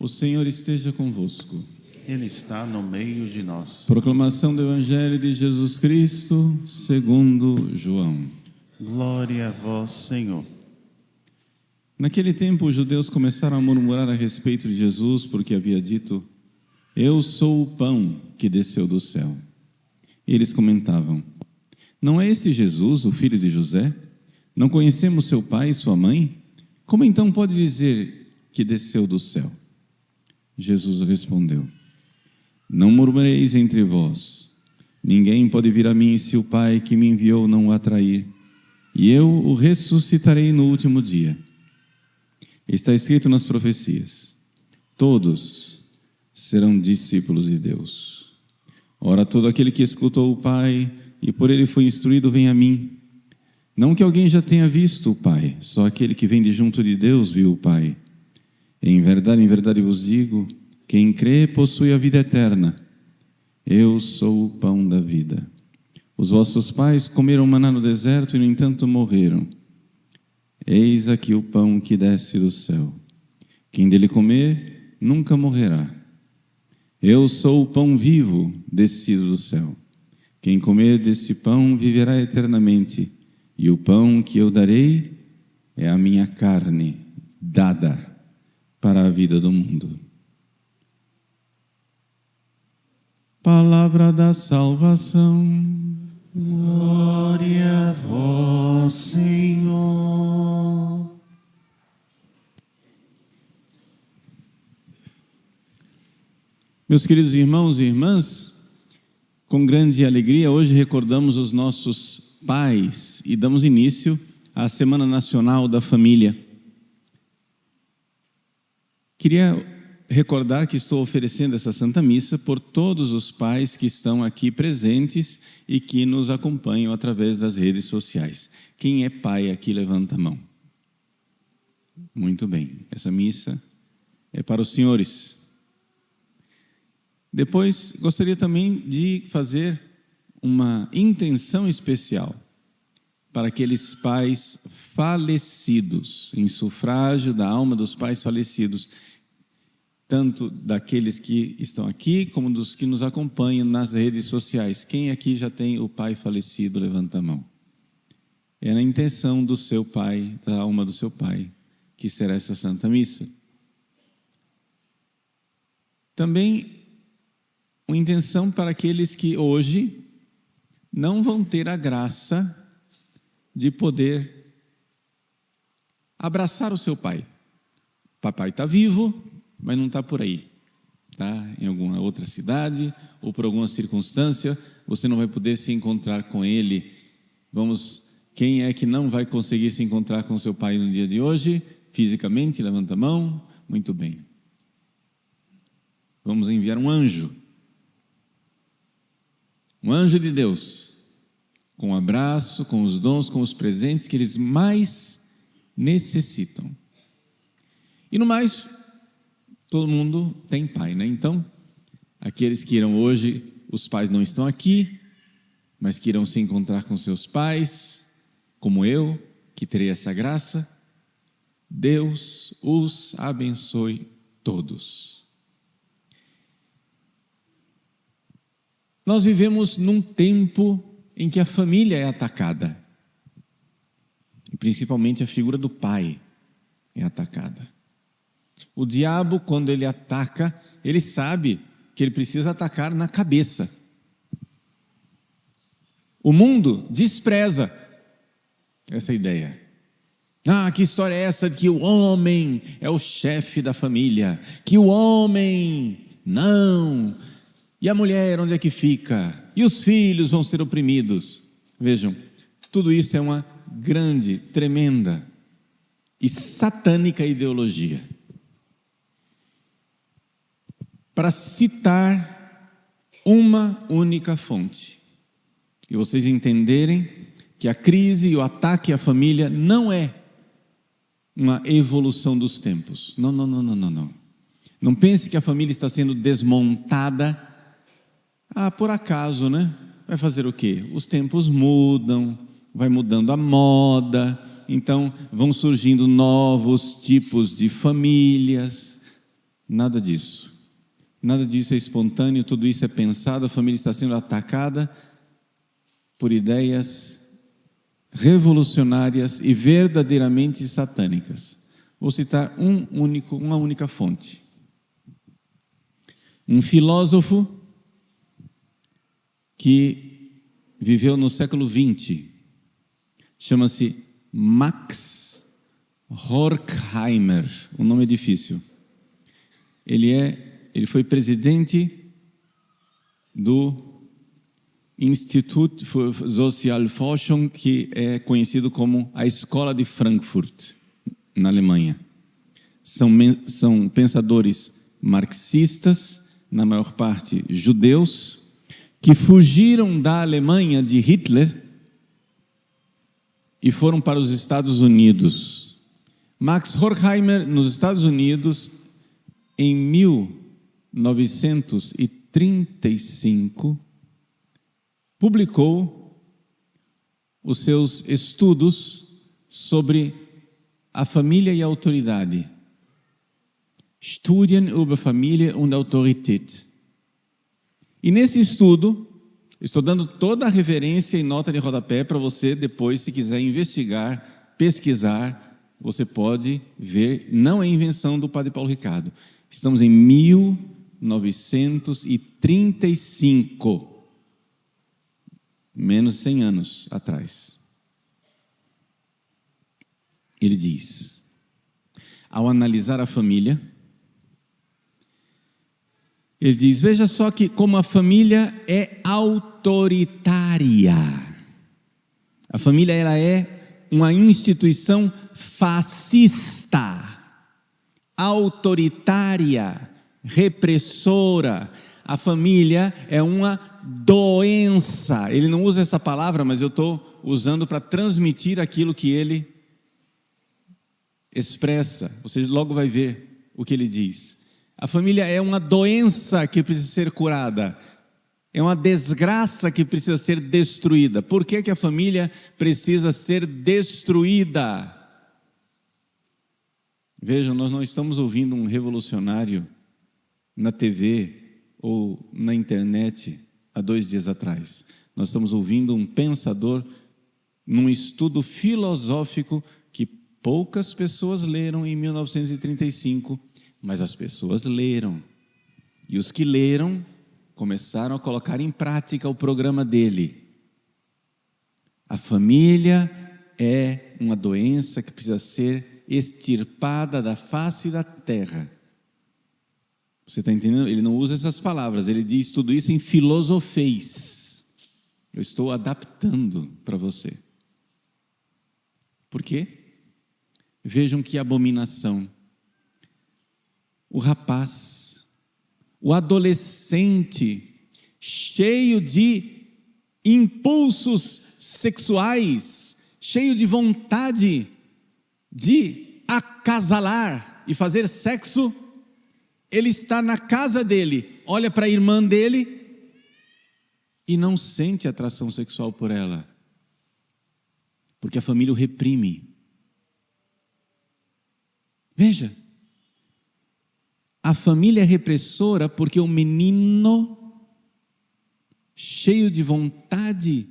O Senhor esteja convosco. Ele está no meio de nós. Proclamação do Evangelho de Jesus Cristo, segundo João. Glória a vós, Senhor. Naquele tempo, os judeus começaram a murmurar a respeito de Jesus, porque havia dito: Eu sou o pão que desceu do céu. Eles comentavam: Não é este Jesus, o filho de José? Não conhecemos seu pai e sua mãe? Como então pode dizer que desceu do céu? Jesus respondeu: Não murmureis entre vós. Ninguém pode vir a mim se o Pai que me enviou não o atrair, e eu o ressuscitarei no último dia. Está escrito nas profecias: todos serão discípulos de Deus. Ora, todo aquele que escutou o Pai e por ele foi instruído vem a mim. Não que alguém já tenha visto o Pai, só aquele que vem de junto de Deus viu o Pai. Em verdade vos digo, quem crê possui a vida eterna. Eu sou o pão da vida. Os vossos pais comeram maná no deserto e, no entanto, morreram. Eis aqui o pão que desce do céu. Quem dele comer, nunca morrerá. Eu sou o pão vivo descido do céu. Quem comer desse pão viverá eternamente, e o pão que eu darei é a minha carne, dada para a vida do mundo. Palavra da salvação. Glória a vós, Senhor. Meus queridos irmãos e irmãs, com grande alegria, hoje recordamos os nossos pais e damos início à Semana Nacional da Família. Queria recordar que estou oferecendo essa Santa Missa por todos os pais que estão aqui presentes e que nos acompanham através das redes sociais. Quem é pai aqui, levanta a mão. Muito bem, essa missa é para os senhores. Depois, gostaria também de fazer uma intenção especial para aqueles pais falecidos, em sufrágio da alma dos pais falecidos, tanto daqueles que estão aqui, como dos que nos acompanham nas redes sociais. Quem aqui já tem o pai falecido, levanta a mão. É na intenção do seu pai, da alma do seu pai, que será essa Santa Missa. Também uma intenção para aqueles que hoje não vão ter a graça de poder abraçar o seu pai. O papai está vivo, mas não está por aí, tá? Em alguma outra cidade ou por alguma circunstância, você não vai poder se encontrar com ele. Quem é que não vai conseguir se encontrar com seu pai no dia de hoje? Fisicamente, levanta a mão. Muito bem. Vamos enviar um anjo de Deus, com um abraço, com os dons, com os presentes que eles mais necessitam. E no mais, todo mundo tem pai, né? Então, aqueles que irão hoje, os pais não estão aqui, mas que irão se encontrar com seus pais, como eu, que terei essa graça, Deus os abençoe todos. Nós vivemos num tempo em que a família é atacada, e principalmente a figura do pai é atacada. O diabo, quando ele ataca, ele sabe que ele precisa atacar na cabeça. O mundo despreza essa ideia. Que história é essa de que o homem é o chefe da família? Que o homem, não. E a mulher, onde é que fica? E os filhos vão ser oprimidos. Vejam, tudo isso é uma grande, tremenda e satânica ideologia. Para citar uma única fonte, e vocês entenderem que a crise e o ataque à família não é uma evolução dos tempos. Não. Não pense que a família está sendo desmontada. Por acaso, né? Vai fazer o quê? Os tempos mudam, vai mudando a moda, então vão surgindo novos tipos de famílias. Nada disso. Nada disso é espontâneo, tudo isso é pensado, a família está sendo atacada por ideias revolucionárias e verdadeiramente satânicas. Vou citar uma única fonte. Um filósofo que viveu no século XX, chama-se Max Horkheimer, o nome é difícil. Ele foi presidente do Institut für Sozialforschung, que é conhecido como a Escola de Frankfurt, na Alemanha. São pensadores marxistas, na maior parte judeus, que fugiram da Alemanha de Hitler e foram para os Estados Unidos. Max Horkheimer, nos Estados Unidos, em 1935, publicou os seus estudos sobre a família e a autoridade. Studien über Familie und Autorität. E nesse estudo, estou dando toda a referência e nota de rodapé para você depois, se quiser investigar, pesquisar, você pode ver, não é invenção do Padre Paulo Ricardo. Estamos em 1935, menos de 100 anos atrás. Ele diz, ao analisar a família, ele diz, veja só que como a família é autoritária. A família ela é uma instituição fascista, autoritária, repressora. A família é uma doença. Ele não usa essa palavra, mas eu estou usando para transmitir aquilo que ele expressa. Você logo vai ver o que ele diz. A família é uma doença que precisa ser curada. É uma desgraça que precisa ser destruída. Por que a família precisa ser destruída? Vejam, nós não estamos ouvindo um revolucionário na TV ou na internet há 2 dias atrás. Nós estamos ouvindo um pensador num estudo filosófico que poucas pessoas leram em 1935, mas as pessoas leram. E os que leram começaram a colocar em prática o programa dele. A família é uma doença que precisa ser extirpada da face da terra. Você está entendendo? Ele não usa essas palavras, ele diz tudo isso em filosofês. Eu estou adaptando para você. Por quê? Vejam que abominação. O rapaz, o adolescente, cheio de impulsos sexuais, cheio de vontade de acasalar e fazer sexo, ele está na casa dele, olha para a irmã dele e não sente atração sexual por ela, porque a família o reprime. Veja, a família é repressora porque o menino, cheio de vontade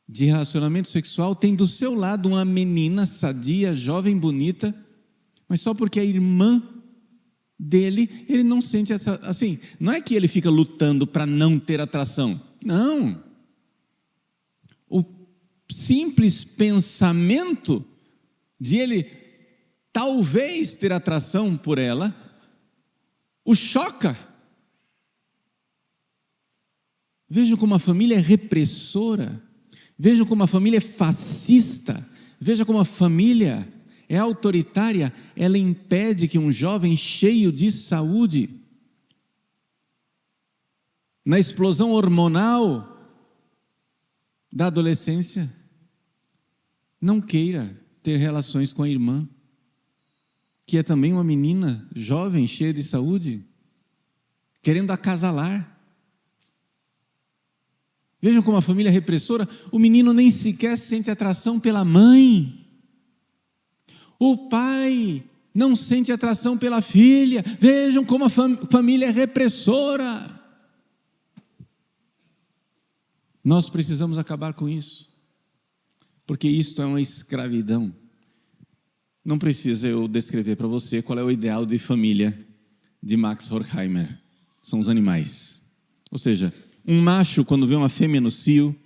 de relacionamento sexual, tem do seu lado uma menina sadia, jovem, bonita, mas só porque a irmã dele, ele não sente essa, assim, não é que ele fica lutando para não ter atração, não. O simples pensamento de ele talvez ter atração por ela, o choca. Vejam como a família é repressora, vejam como a família é fascista, vejam como a família é autoritária. Ela impede que um jovem cheio de saúde, na explosão hormonal da adolescência, não queira ter relações com a irmã, que é também uma menina jovem, cheia de saúde, querendo acasalar. Vejam como a família é repressora. O menino nem sequer sente atração pela mãe. O pai não sente atração pela filha. Vejam como a família é repressora. Nós precisamos acabar com isso, porque isto é uma escravidão. Não precisa eu descrever para você qual é o ideal de família de Max Horkheimer. São os animais. Ou seja, um macho, quando vê uma fêmea no cio,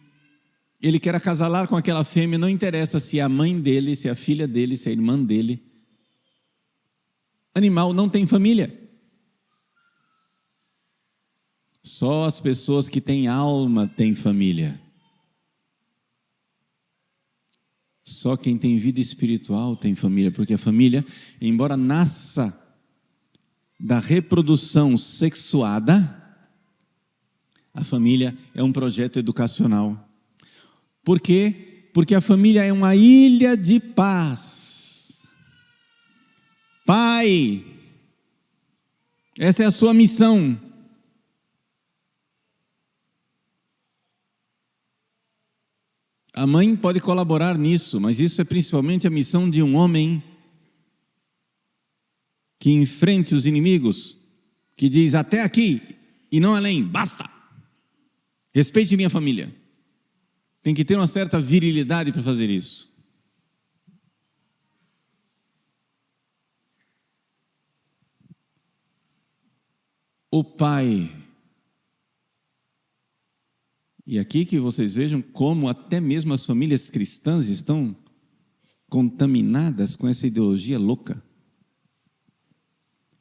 ele quer acasalar com aquela fêmea, não interessa se é a mãe dele, se é a filha dele, se é a irmã dele. Animal não tem família. Só as pessoas que têm alma têm família. Só quem tem vida espiritual tem família, porque a família, embora nasça da reprodução sexuada, a família é um projeto educacional. Por quê? Porque a família é uma ilha de paz. Pai, essa é a sua missão. A mãe pode colaborar nisso, mas isso é principalmente a missão de um homem que enfrente os inimigos, que diz até aqui e não além, basta. Respeite minha família. Tem que ter uma certa virilidade para fazer isso. O pai. E aqui que vocês vejam como até mesmo as famílias cristãs estão contaminadas com essa ideologia louca.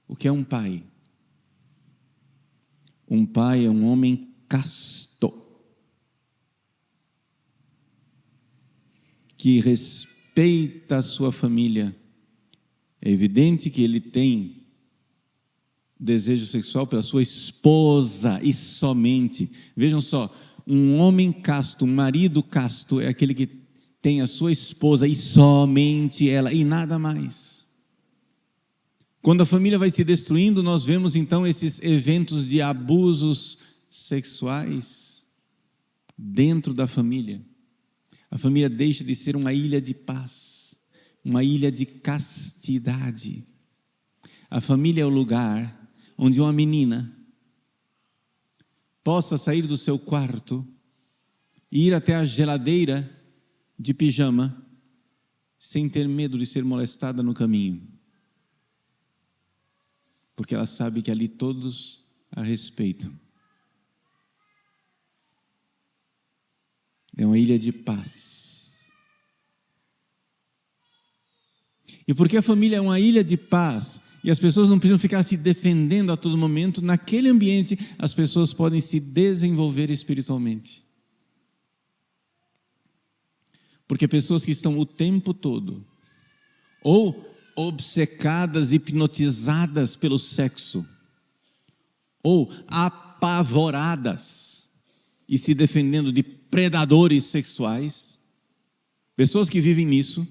O que é um pai? Um pai é um homem casto, que respeita a sua família. É evidente que ele tem desejo sexual pela sua esposa e somente. Vejam só, um homem casto, um marido casto é aquele que tem a sua esposa e somente ela e nada mais. Quando a família vai se destruindo, nós vemos então esses eventos de abusos sexuais dentro da família. A família deixa de ser uma ilha de paz, uma ilha de castidade. A família é o lugar onde uma menina possa sair do seu quarto e ir até a geladeira de pijama sem ter medo de ser molestada no caminho. Porque ela sabe que ali todos a respeitam. É uma ilha de paz. E porque a família é uma ilha de paz, e as pessoas não precisam ficar se defendendo a todo momento, naquele ambiente as pessoas podem se desenvolver espiritualmente. Porque pessoas que estão o tempo todo, ou obcecadas, hipnotizadas pelo sexo, ou apavoradas e se defendendo de predadores sexuais, pessoas que vivem nisso,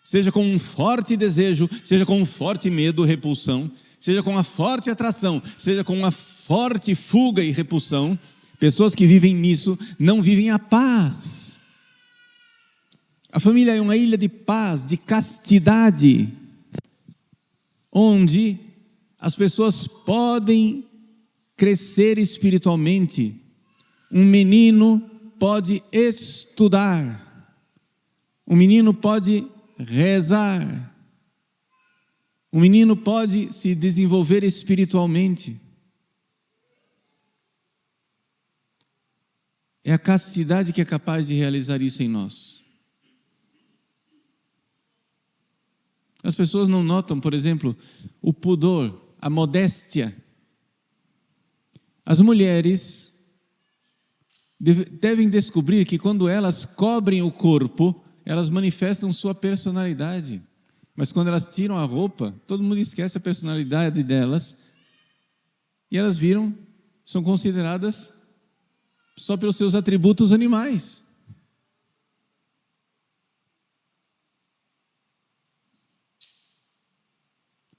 seja com um forte desejo, seja com um forte medo, repulsão, seja com uma forte atração, seja com uma forte fuga e repulsão, pessoas que vivem nisso não vivem a paz. A família é uma ilha de paz, de castidade, onde as pessoas podem crescer espiritualmente. Um menino pode estudar, um menino pode rezar, um menino pode se desenvolver espiritualmente. É a castidade que é capaz de realizar isso em nós. As pessoas não notam, por exemplo, o pudor, a modéstia. As mulheres devem descobrir que quando elas cobrem o corpo, elas manifestam sua personalidade. Mas quando elas tiram a roupa, todo mundo esquece a personalidade delas e elas são consideradas só pelos seus atributos animais.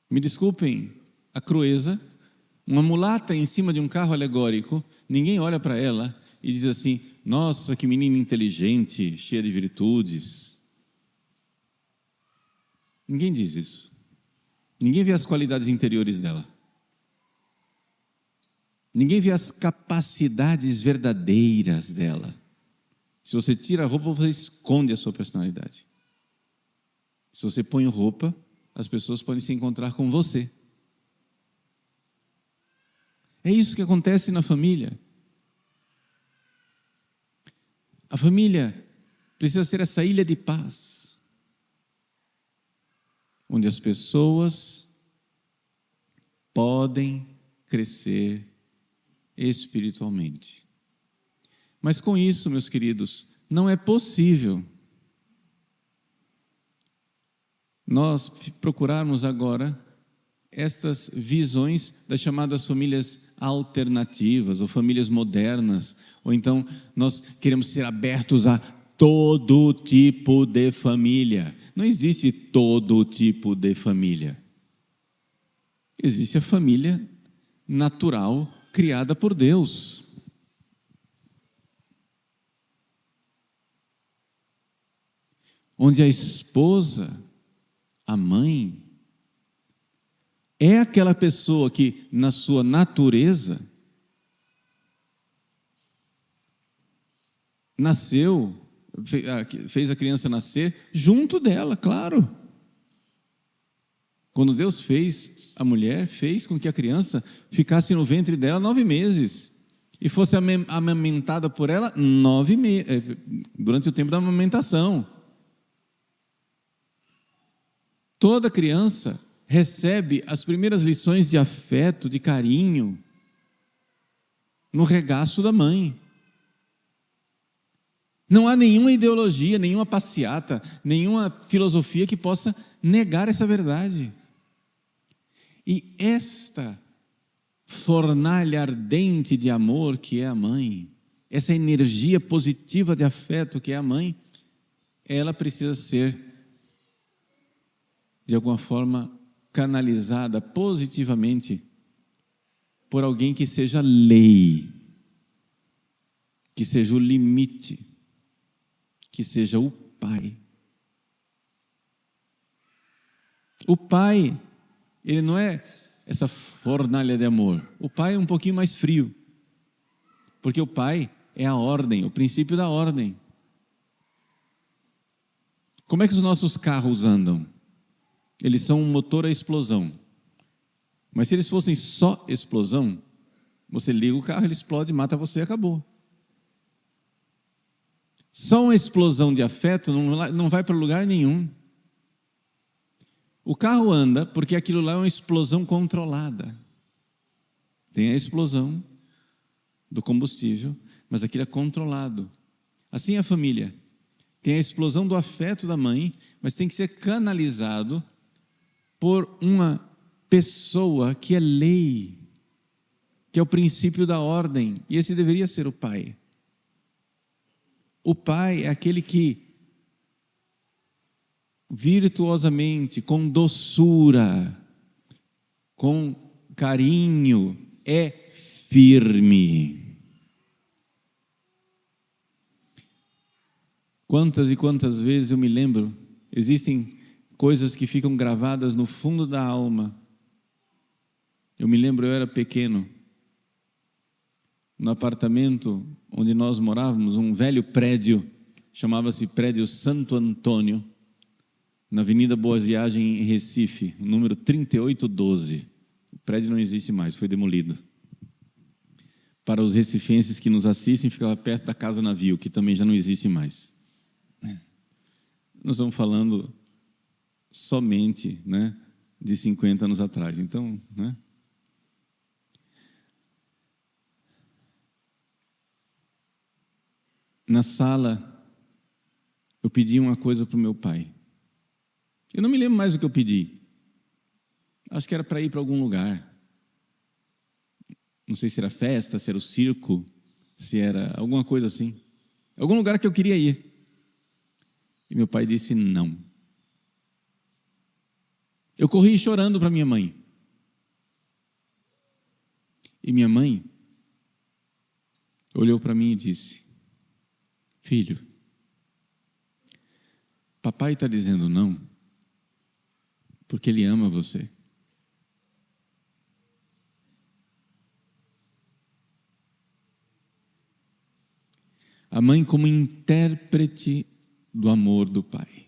Me desculpem a crueza, uma mulata em cima de um carro alegórico, ninguém olha para ela e diz assim: nossa, que menina inteligente, cheia de virtudes. Ninguém diz isso. Ninguém vê as qualidades interiores dela. Ninguém vê as capacidades verdadeiras dela. Se você tira a roupa, você esconde a sua personalidade. Se você põe roupa, as pessoas podem se encontrar com você. É isso que acontece na família. A família precisa ser essa ilha de paz, onde as pessoas podem crescer espiritualmente. Mas com isso, meus queridos, não é possível nós procurarmos agora estas visões das chamadas famílias alternativas ou famílias modernas, ou então nós queremos ser abertos a todo tipo de família. Não existe todo tipo de família. Existe a família natural criada por Deus. Onde a esposa, a mãe, é aquela pessoa que, na sua natureza, nasceu, fez a criança nascer junto dela, claro. Quando Deus fez a mulher, fez com que a criança ficasse no ventre dela 9 meses e fosse amamentada por ela 9 meses, durante o tempo da amamentação. Toda criança recebe as primeiras lições de afeto, de carinho, no regaço da mãe. Não há nenhuma ideologia, nenhuma passeata, nenhuma filosofia que possa negar essa verdade. E esta fornalha ardente de amor que é a mãe, essa energia positiva de afeto que é a mãe, ela precisa ser, de alguma forma, canalizada positivamente por alguém que seja lei, que seja o limite, que seja o pai. O pai, ele não é essa fornalha de amor. O pai é um pouquinho mais frio, porque o pai é a ordem, o princípio da ordem. Como é que os nossos carros andam? Eles são um motor a explosão. Mas se eles fossem só explosão, você liga o carro, ele explode, mata você e acabou. Só uma explosão de afeto não vai para lugar nenhum. O carro anda porque aquilo lá é uma explosão controlada. Tem a explosão do combustível, mas aquilo é controlado. Assim é a família. Tem a explosão do afeto da mãe, mas tem que ser canalizado por uma pessoa que é lei, que é o princípio da ordem, e esse deveria ser o pai. O pai é aquele que virtuosamente, com doçura, com carinho, é firme. Quantas e quantas vezes eu me lembro, existem coisas que ficam gravadas no fundo da alma. Eu me lembro, eu era pequeno, no apartamento onde nós morávamos, um velho prédio, chamava-se Prédio Santo Antônio, na Avenida Boa Viagem, em Recife, número 3812. O prédio não existe mais, foi demolido. Para os recifenses que nos assistem, ficava perto da Casa Navio, que também já não existe mais. Nós estamos falando somente, de 50 anos atrás. Então, na sala, eu pedi uma coisa para o meu pai. Eu não me lembro mais o que eu pedi. Acho que era para ir para algum lugar. Não sei se era festa, se era o circo, se era alguma coisa assim. Algum lugar que eu queria ir. E meu pai disse não. Eu corri chorando para minha mãe. E minha mãe olhou para mim e disse: filho, papai está dizendo não porque ele ama você. A mãe como intérprete do amor do pai.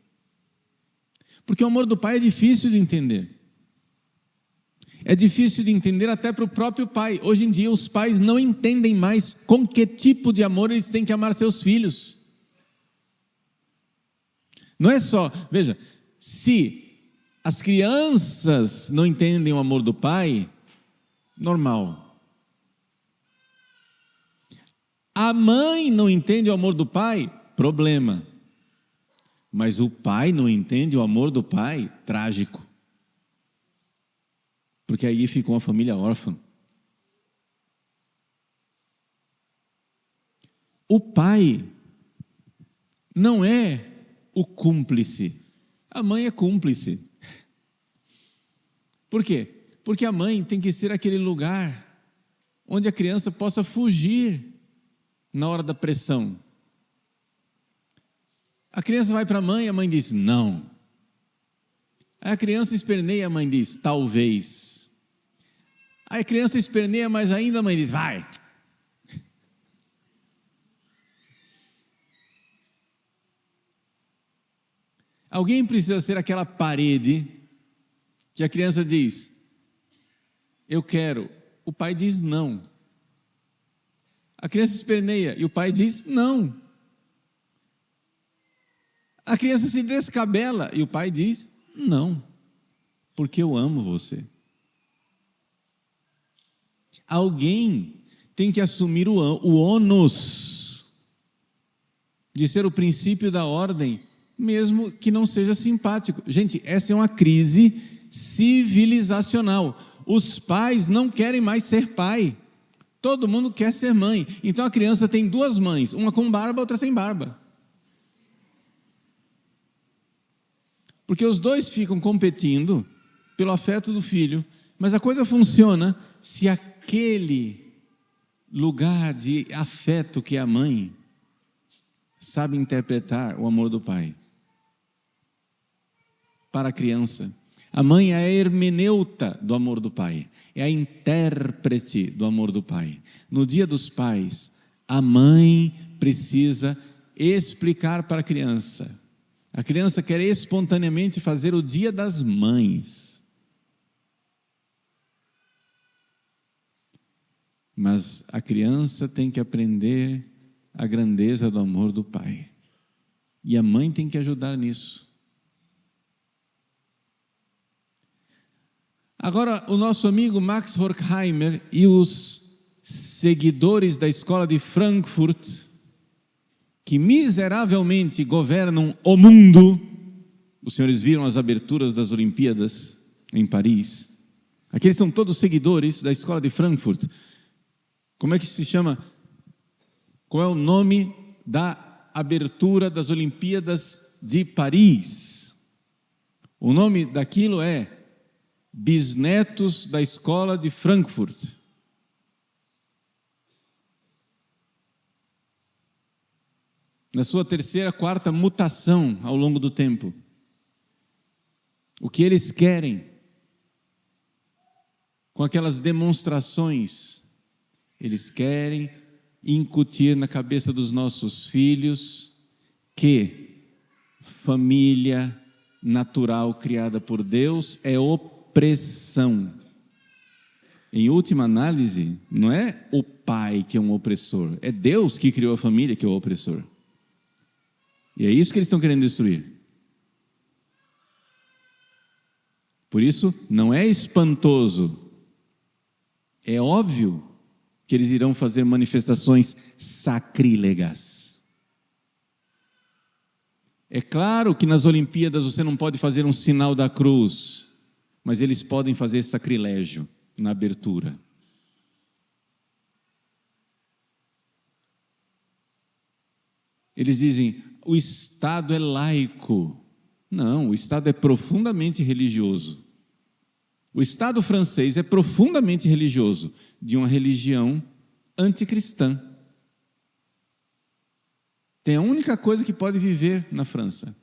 Porque o amor do pai é difícil de entender. É difícil de entender até para o próprio pai. Hoje em dia os pais não entendem mais com que tipo de amor eles têm que amar seus filhos. Não é só, veja, se as crianças não entendem o amor do pai, normal. A mãe não entende o amor do pai, problema. Mas o pai não entende o amor do pai, trágico. Porque aí fica uma família órfã. O pai não é o cúmplice. A mãe é cúmplice. Por quê? Porque a mãe tem que ser aquele lugar onde a criança possa fugir na hora da pressão. A criança vai para a mãe diz não. Aí a criança esperneia, a mãe diz talvez. Aí a criança esperneia mais ainda, a mãe diz vai. Alguém precisa ser aquela parede que a criança diz eu quero, o pai diz não. A criança esperneia e o pai diz não. A criança se descabela e o pai diz não, porque eu amo você. Alguém tem que assumir o ônus de ser o princípio da ordem, mesmo que não seja simpático. Gente, essa é uma crise civilizacional. Os pais não querem mais ser pai. Todo mundo quer ser mãe. Então a criança tem duas mães, uma com barba, outra sem barba. Porque os dois ficam competindo pelo afeto do filho, mas a coisa funciona se aquele lugar de afeto que é a mãe sabe interpretar o amor do pai. Para a criança, a mãe é a hermeneuta do amor do pai, é a intérprete do amor do pai. No dia dos pais, a mãe precisa explicar para a criança. A criança quer espontaneamente fazer o dia das mães. Mas a criança tem que aprender a grandeza do amor do pai. E a mãe tem que ajudar nisso. Agora, o nosso amigo Max Horkheimer e os seguidores da escola de Frankfurt, que miseravelmente governam o mundo. Os senhores viram as aberturas das Olimpíadas em Paris? Aqueles são todos seguidores da escola de Frankfurt. Como é que se chama? Qual é o nome da abertura das Olimpíadas de Paris? O nome daquilo é Bisnetos da escola de Frankfurt. Na sua terceira, quarta mutação ao longo do tempo. O que eles querem com aquelas demonstrações? Eles querem incutir na cabeça dos nossos filhos que família natural criada por Deus é opressão. Em última análise, não é o pai que é um opressor, é Deus que criou a família que é o opressor. E é isso que eles estão querendo destruir. Por isso, não é espantoso, é óbvio que eles irão fazer manifestações sacrílegas. É claro que nas Olimpíadas você não pode fazer um sinal da cruz, mas eles podem fazer sacrilégio na abertura. Eles dizem, o Estado é laico. Não, o Estado é profundamente religioso. O Estado francês é profundamente religioso, de uma religião anticristã. Tem a única coisa que pode viver na França.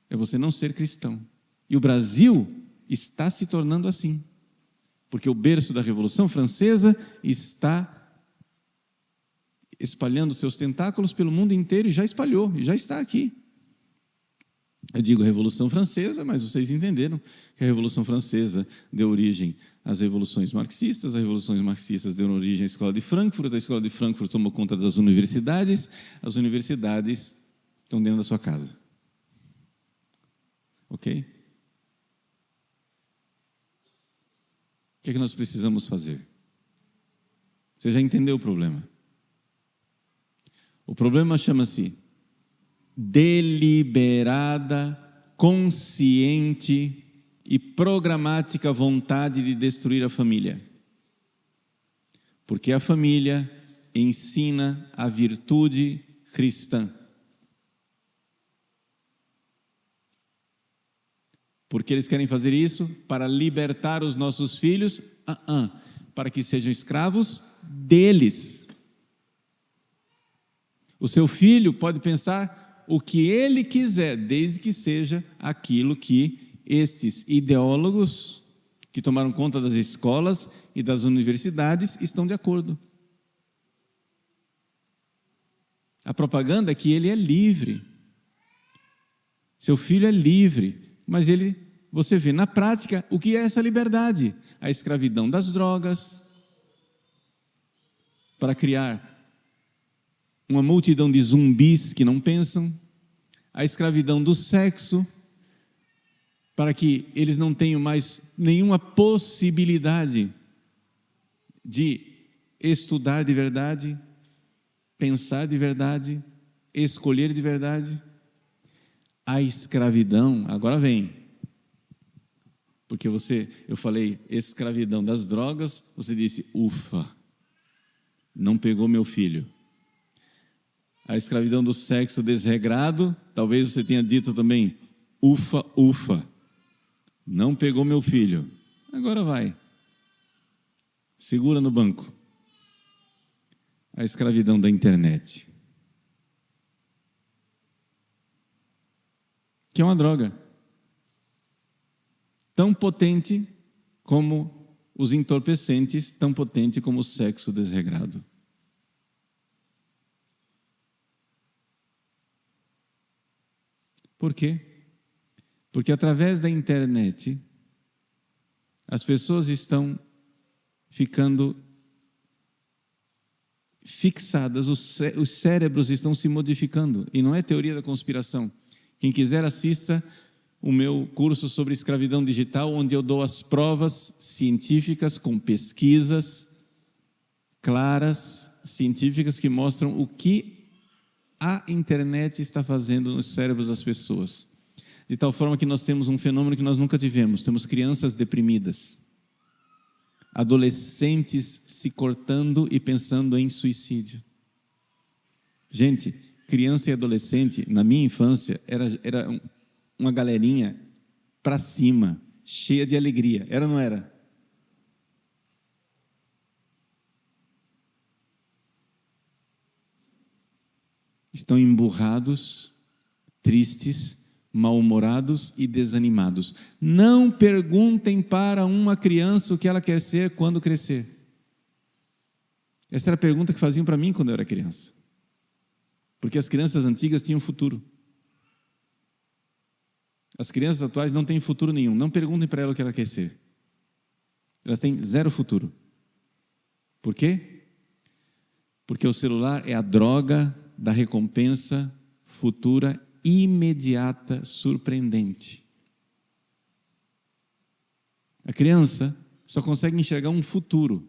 É você não ser cristão. E o Brasil está se tornando assim. Porque o berço da Revolução Francesa está espalhando seus tentáculos pelo mundo inteiro e já espalhou, e já está aqui. Eu digo Revolução Francesa, mas vocês entenderam que a Revolução Francesa deu origem às revoluções marxistas, as revoluções marxistas deram origem à Escola de Frankfurt, a Escola de Frankfurt tomou conta das universidades, as universidades estão dentro da sua casa. Ok? O que é que nós precisamos fazer? Você já entendeu o problema? O problema chama-se deliberada, consciente e programática vontade de destruir a família. Porque a família ensina a virtude cristã. Porque eles querem fazer isso para libertar os nossos filhos, para que sejam escravos deles. O seu filho pode pensar o que ele quiser, desde que seja aquilo que esses ideólogos que tomaram conta das escolas e das universidades estão de acordo. A propaganda é que ele é livre. Seu filho é livre, mas você vê na prática o que é essa liberdade? A escravidão das drogas, para criar uma multidão de zumbis que não pensam, a escravidão do sexo, para que eles não tenham mais nenhuma possibilidade de estudar de verdade, pensar de verdade, escolher de verdade. A escravidão, agora vem, porque eu falei escravidão das drogas, você disse, ufa, não pegou meu filho. A escravidão do sexo desregrado, talvez você tenha dito também, ufa, ufa, não pegou meu filho. Agora vai, segura no banco. A escravidão da internet, que é uma droga, tão potente como os entorpecentes, tão potente como o sexo desregrado. Por quê? Porque através da internet, as pessoas estão ficando fixadas, os cérebros estão se modificando, e não é teoria da conspiração. Quem quiser assista o meu curso sobre escravidão digital, onde eu dou as provas científicas com pesquisas claras, científicas, que mostram o que a internet está fazendo nos cérebros das pessoas. De tal forma que nós temos um fenômeno que nós nunca tivemos. Temos crianças deprimidas, adolescentes se cortando e pensando em suicídio. Gente, criança e adolescente, na minha infância, era uma galerinha para cima, cheia de alegria. Era ou não era? Estão emburrados, tristes, mal-humorados e desanimados. Não perguntem para uma criança o que ela quer ser quando crescer. Essa era a pergunta que faziam para mim quando eu era criança. Porque as crianças antigas tinham futuro. As crianças atuais não têm futuro nenhum. Não perguntem para ela o que ela quer ser. Elas têm zero futuro. Por quê? Porque o celular é a droga da recompensa futura imediata, surpreendente. A criança só consegue enxergar um futuro.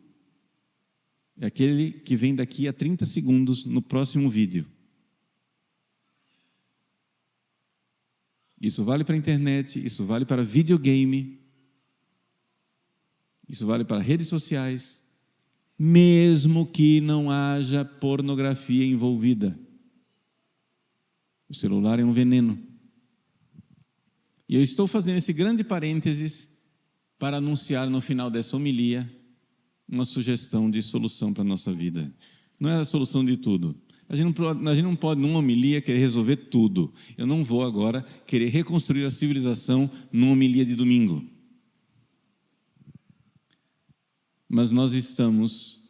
É aquele que vem daqui a 30 segundos no próximo vídeo. Isso vale para a internet, isso vale para videogame, isso vale para redes sociais, mesmo que não haja pornografia envolvida. O celular é um veneno. E eu estou fazendo esse grande parênteses para anunciar no final dessa homilia uma sugestão de solução para a nossa vida. Não é a solução de tudo. A gente não pode, numa homilia, querer resolver tudo. Eu não vou agora querer reconstruir a civilização numa homilia de domingo. Mas nós estamos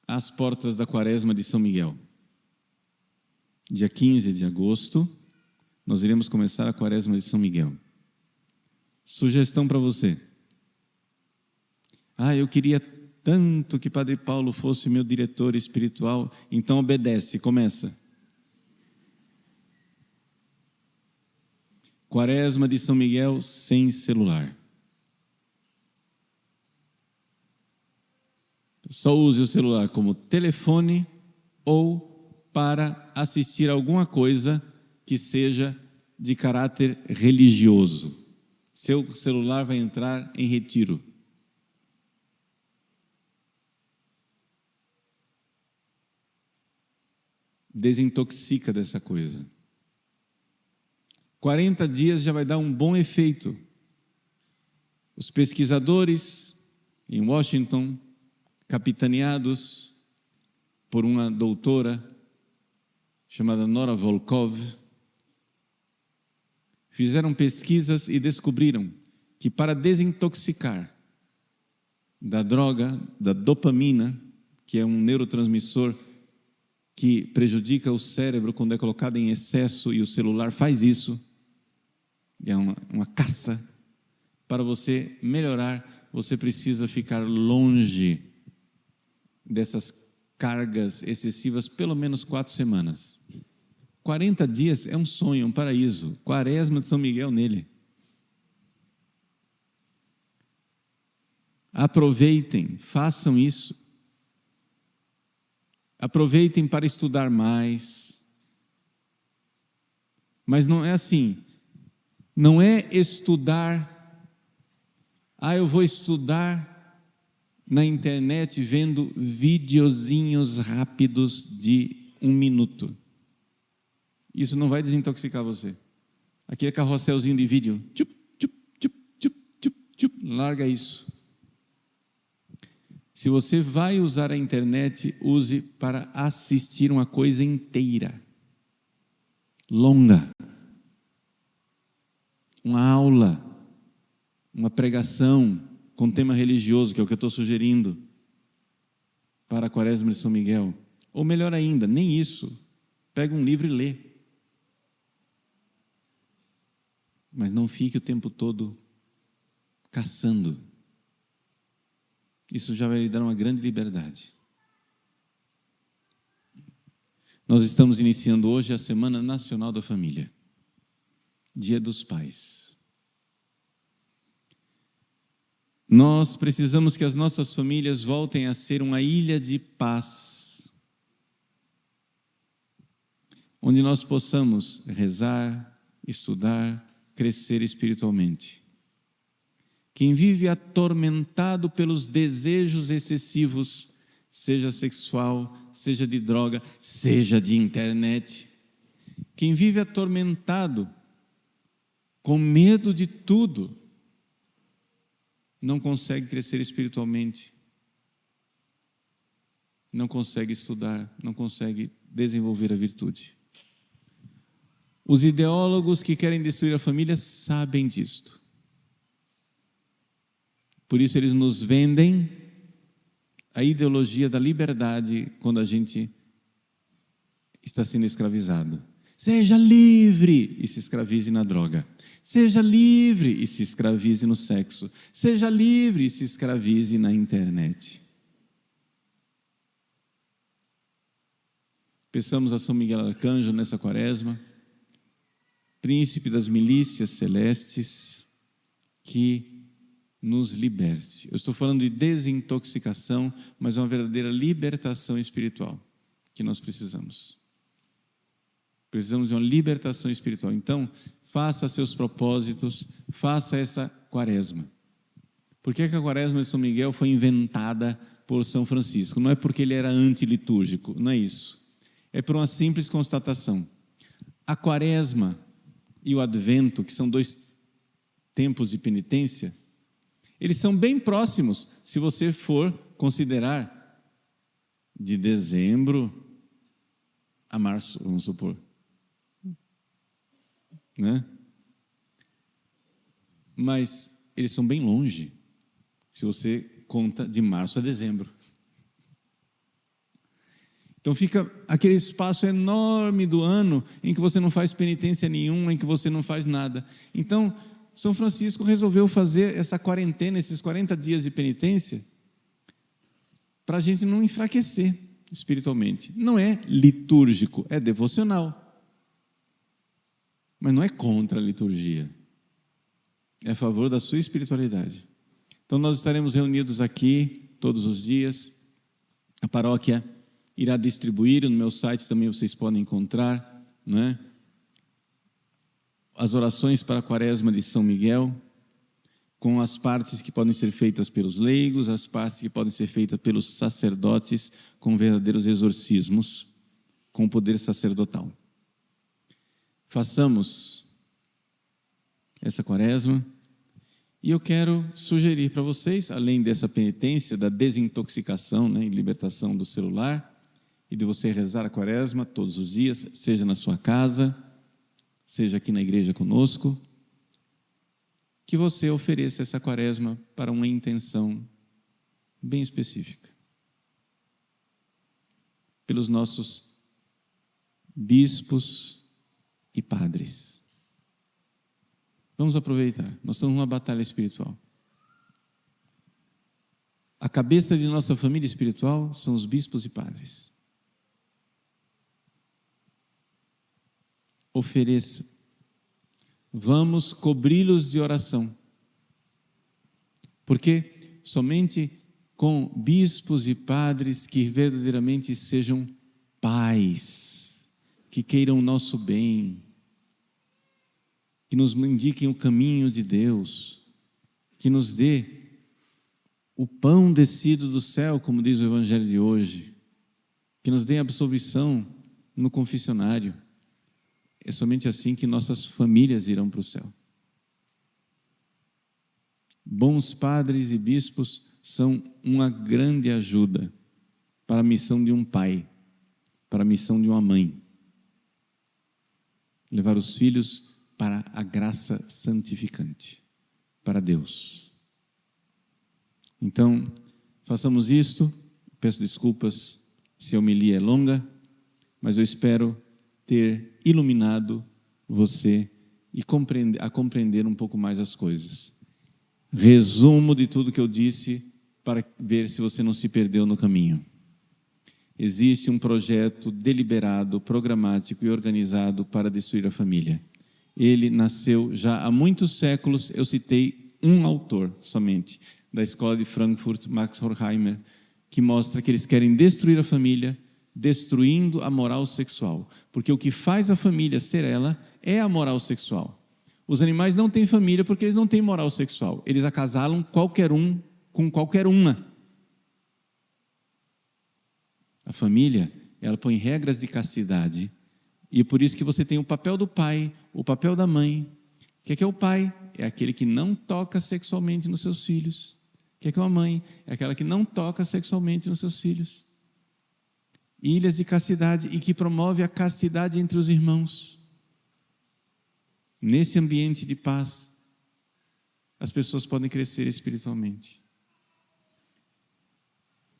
às portas da Quaresma de São Miguel. dia 15 de agosto, nós iremos começar a Quaresma de São Miguel. Sugestão para você. Eu queria tanto que Padre Paulo fosse meu diretor espiritual, então obedece, começa. Quaresma de São Miguel sem celular. Só use o celular como telefone ou para assistir alguma coisa que seja de caráter religioso. Seu celular vai entrar em retiro. Desintoxica dessa coisa. 40 dias já vai dar um bom efeito. Os pesquisadores em Washington, capitaneados por uma doutora chamada Nora Volkov, fizeram pesquisas e descobriram que para desintoxicar da droga, da dopamina, que é um neurotransmissor que prejudica o cérebro quando é colocado em excesso, e o celular faz isso, é uma caça. Para você melhorar, você precisa ficar longe dessas cargas excessivas pelo menos 4 semanas. 40 dias é um sonho, um paraíso. Quaresma de São Miguel nele. Aproveitem, façam isso. Aproveitem para estudar mais. Mas não é assim. Não é estudar. Eu vou estudar na internet vendo videozinhos rápidos de 1 minuto. Isso não vai desintoxicar você. Aquele carrosselzinho de vídeo, tchup, tchup, tchup, tchup, tchup, tchup, larga isso. Se você vai usar a internet, use para assistir uma coisa inteira, longa. Uma aula, uma pregação com tema religioso, que é o que eu estou sugerindo para a Quaresma de São Miguel. Ou melhor ainda, nem isso. Pega um livro e lê. Mas não fique o tempo todo caçando. Isso já vai lhe dar uma grande liberdade. Nós estamos iniciando hoje a Semana Nacional da Família, Dia dos Pais. Nós precisamos que as nossas famílias voltem a ser uma ilha de paz, onde nós possamos rezar, estudar, crescer espiritualmente. Quem vive atormentado pelos desejos excessivos, seja sexual, seja de droga, seja de internet, quem vive atormentado, com medo de tudo, não consegue crescer espiritualmente, não consegue estudar, não consegue desenvolver a virtude. Os ideólogos que querem destruir a família sabem disto. Por isso eles nos vendem a ideologia da liberdade quando a gente está sendo escravizado. Seja livre e se escravize na droga. Seja livre e se escravize no sexo. Seja livre e se escravize na internet. Peçamos a São Miguel Arcanjo nessa Quaresma, príncipe das milícias celestes, que nos liberte. Eu estou falando de desintoxicação, mas uma verdadeira libertação espiritual que nós precisamos. Precisamos de uma libertação espiritual. Então, faça seus propósitos, faça essa Quaresma. Por que a Quaresma de São Miguel foi inventada por São Francisco? Não é porque ele era antilitúrgico, não é isso. É por uma simples constatação. A Quaresma e o Advento, que são 2 tempos de penitência, eles são bem próximos, se você for considerar de dezembro a março, vamos supor. Né? Mas eles são bem longe, se você conta de março a dezembro. Então fica aquele espaço enorme do ano em que você não faz penitência nenhuma, em que você não faz nada. Então, São Francisco resolveu fazer essa quarentena, esses 40 dias de penitência, para a gente não enfraquecer espiritualmente. Não é litúrgico, é devocional. Mas não é contra a liturgia. É a favor da sua espiritualidade. Então nós estaremos reunidos aqui todos os dias. A paróquia irá distribuir, no meu site também vocês podem encontrar, não é? As orações para a Quaresma de São Miguel, com as partes que podem ser feitas pelos leigos, as partes que podem ser feitas pelos sacerdotes, com verdadeiros exorcismos, com o poder sacerdotal. Façamos essa Quaresma, e eu quero sugerir para vocês, além dessa penitência, da desintoxicação, né, e libertação do celular, e de você rezar a Quaresma todos os dias, seja na sua casa, seja aqui na igreja conosco, que você ofereça essa Quaresma para uma intenção bem específica. Pelos nossos bispos e padres. Vamos aproveitar, nós estamos numa batalha espiritual. A cabeça de nossa família espiritual são os bispos e padres. Ofereça. Vamos cobri-los de oração. Porque somente com bispos e padres que verdadeiramente sejam pais, que queiram o nosso bem, que nos indiquem o caminho de Deus, que nos dê o pão descido do céu, como diz o Evangelho de hoje, que nos dê absolvição no confessionário. É somente assim que nossas famílias irão para o céu. Bons padres e bispos são uma grande ajuda para a missão de um pai, para a missão de uma mãe. Levar os filhos para a graça santificante, para Deus. Então, façamos isto. Peço desculpas se a homilia é longa, mas eu espero ter iluminado você e a compreender um pouco mais as coisas. Resumo de tudo que eu disse para ver se você não se perdeu no caminho. Existe um projeto deliberado, programático e organizado para destruir a família. Ele nasceu já há muitos séculos. Eu citei um autor somente, da escola de Frankfurt, Max Horkheimer, que mostra que eles querem destruir a família, destruindo a moral sexual. Porque o que faz a família ser ela é a moral sexual. Os animais não têm família porque eles não têm moral sexual. Eles acasalam qualquer um com qualquer uma. A família, ela põe regras de castidade. E é por isso que você tem o papel do pai, o papel da mãe. O que é o pai? É aquele que não toca sexualmente nos seus filhos. O que é uma mãe? É aquela que não toca sexualmente nos seus filhos. Ilhas de castidade, e que promove a castidade entre os irmãos. Nesse ambiente de paz, as pessoas podem crescer espiritualmente.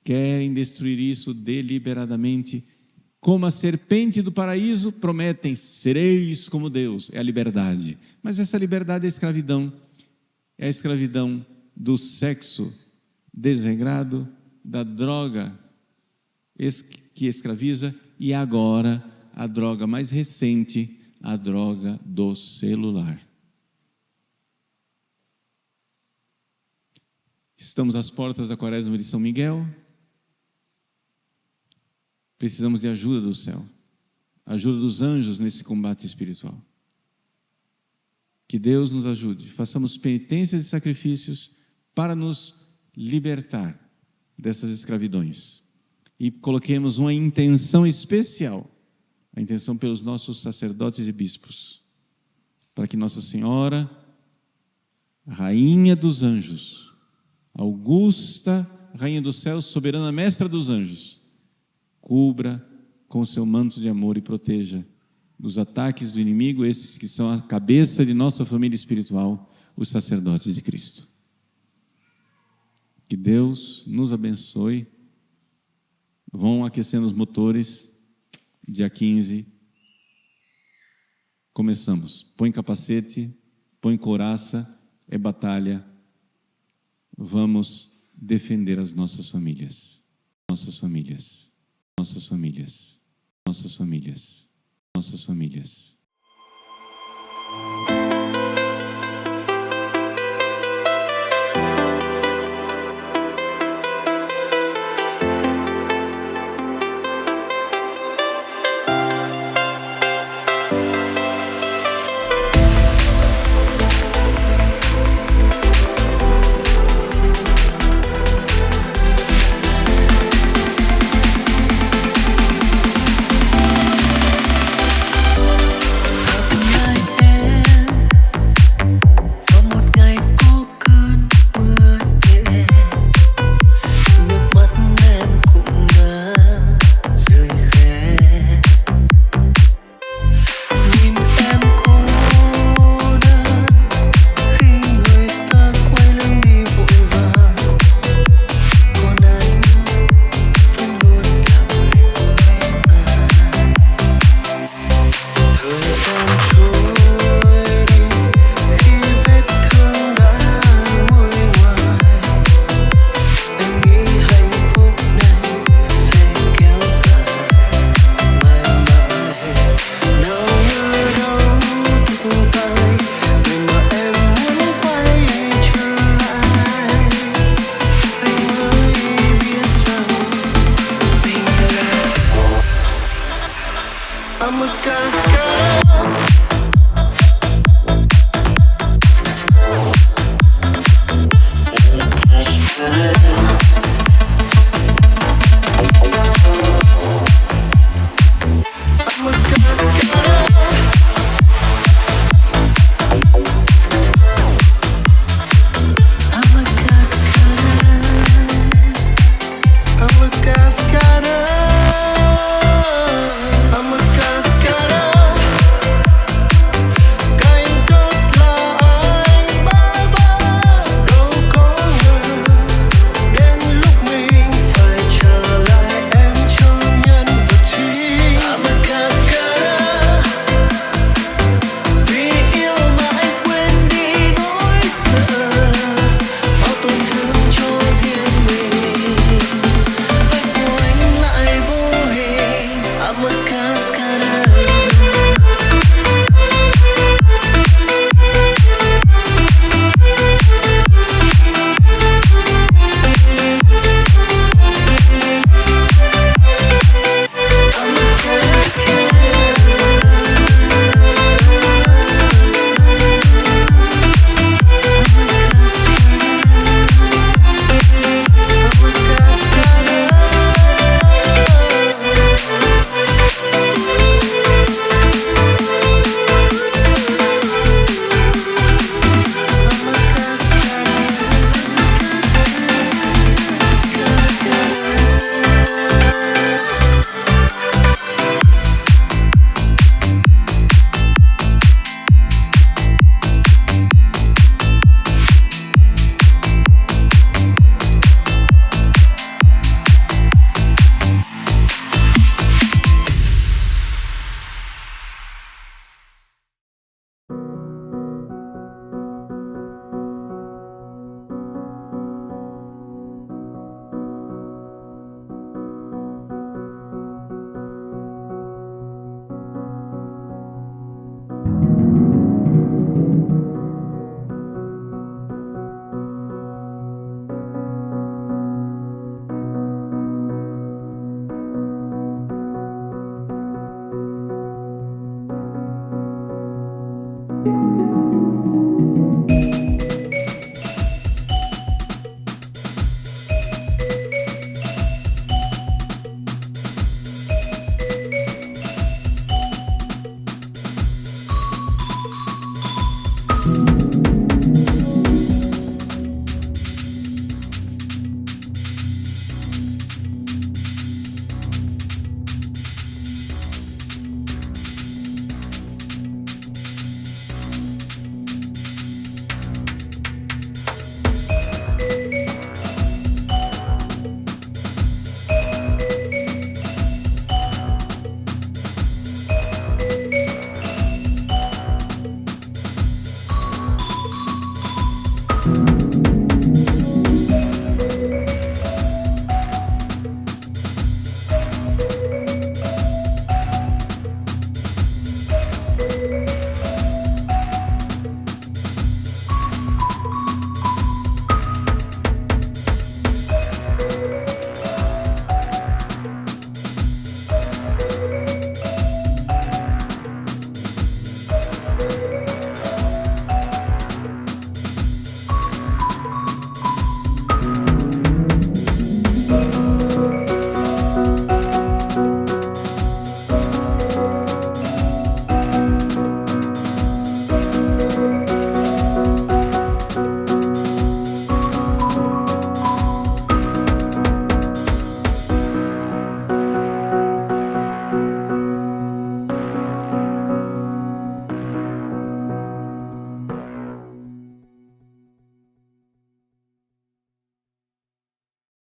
Querem destruir isso deliberadamente. Como a serpente do paraíso, prometem: sereis como Deus. É a liberdade. Mas essa liberdade é a escravidão. É a escravidão do sexo desregrado, da droga que escraviza, e agora a droga mais recente, a droga do celular. Estamos às portas da Quaresma de São Miguel. Precisamos de ajuda do céu, ajuda dos anjos nesse combate espiritual. Que Deus nos ajude, façamos penitências e sacrifícios para nos libertar dessas escravidões. E coloquemos uma intenção especial, a intenção pelos nossos sacerdotes e bispos, para que Nossa Senhora, Rainha dos Anjos, Augusta, Rainha dos Céus, soberana mestra dos anjos, cubra com o seu manto de amor e proteja dos ataques do inimigo, esses que são a cabeça de nossa família espiritual, os sacerdotes de Cristo. Que Deus nos abençoe Vão aquecendo os motores. Dia 15. Começamos. Põe capacete, põe couraça, é batalha. Vamos defender as nossas famílias. Nossas famílias. Nossas famílias. Nossas famílias. Nossas famílias.